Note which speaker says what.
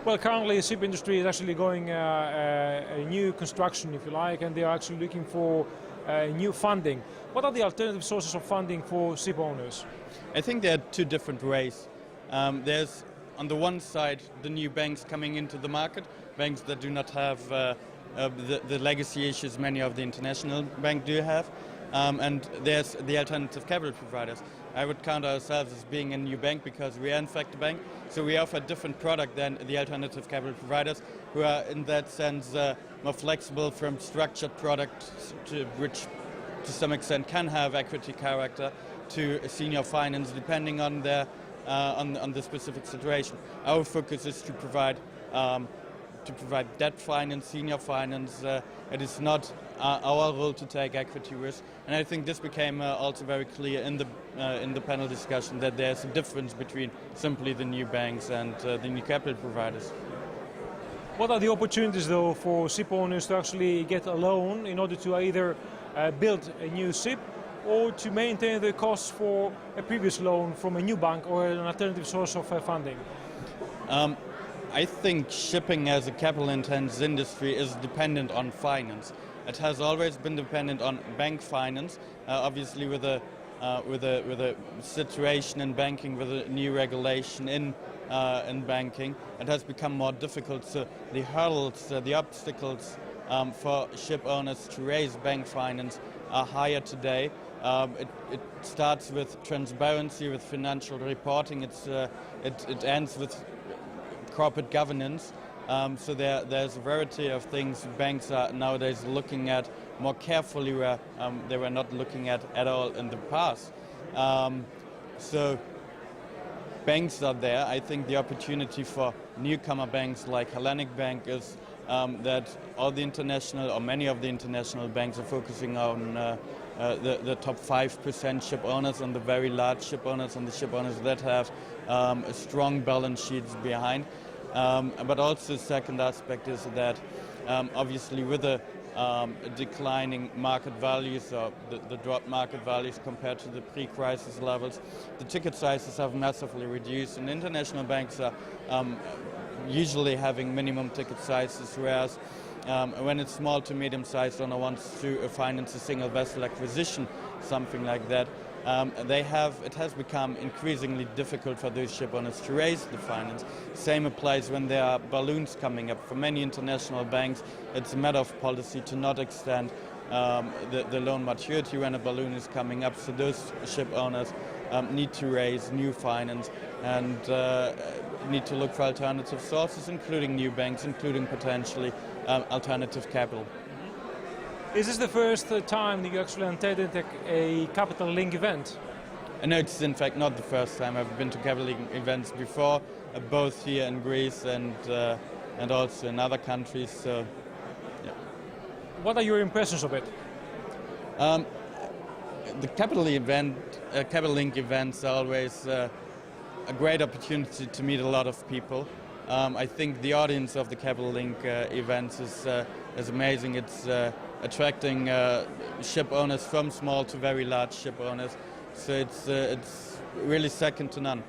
Speaker 1: Well, currently the ship industry is actually going a new construction, if you like, and they are actually looking for new funding. What are the alternative sources of funding for ship owners?
Speaker 2: I think there are two different ways. There's, on the one side, the new banks coming into the market, banks that do not have the legacy issues many of the international banks do have. And there's the alternative capital providers. I would count ourselves as being a new bank because we are in fact a bank. So we offer a different product than the alternative capital providers, who are in that sense more flexible from structured products, which to some extent can have equity character, to senior finance, depending on their on the specific situation. Our focus is to provide debt finance, senior finance. It is not our role to take equity risk, and I think this became also very clear in the panel discussion, that there's a difference between simply the new banks and the new capital providers.
Speaker 1: What are the opportunities, though, for ship owners to actually get a loan in order to either build a new ship or to maintain the costs for a previous loan from a new bank or an alternative source of funding?
Speaker 2: I think shipping as a capital-intensive industry is dependent on finance. It has always been dependent on bank finance. Obviously, with a situation in banking, with a new regulation in banking, it has become more difficult. So the hurdles, the obstacles for ship owners to raise bank finance are higher today. It starts with transparency, with financial reporting. It ends with corporate governance. So there's a variety of things banks are nowadays looking at more carefully, where they were not looking at all in the past. So banks are there. I think the opportunity for newcomer banks like Hellenic Bank is that all the international, or many of the international banks, are focusing on the top 5% ship owners, and the very large ship owners, and the ship owners that have strong balance sheets behind. But also the second aspect is that obviously with the declining market values, or the dropped market values compared to the pre-crisis levels, the ticket sizes have massively reduced, and international banks are usually having minimum ticket sizes, whereas when it's small to medium sized owner wants to finance a single vessel acquisition, something like that, it has become increasingly difficult for those ship owners to raise the finance. Same applies when there are balloons coming up. For many international banks, it's a matter of policy to not extend the loan maturity when a balloon is coming up. So those ship owners need to raise new finance and need to look for alternative sources, including new banks, including potentially alternative capital.
Speaker 1: Is this the first time that you actually attended a Capital Link event?
Speaker 2: No, it's in fact not the first time. I've been to Capital Link events before, both here in Greece and also in other countries. So, yeah.
Speaker 1: What are your impressions of it?
Speaker 2: The Capital Link events are always a great opportunity to meet a lot of people. I think the audience of the Capital Link events is amazing. It's attracting ship owners from small to very large ship owners. So it's really second to none.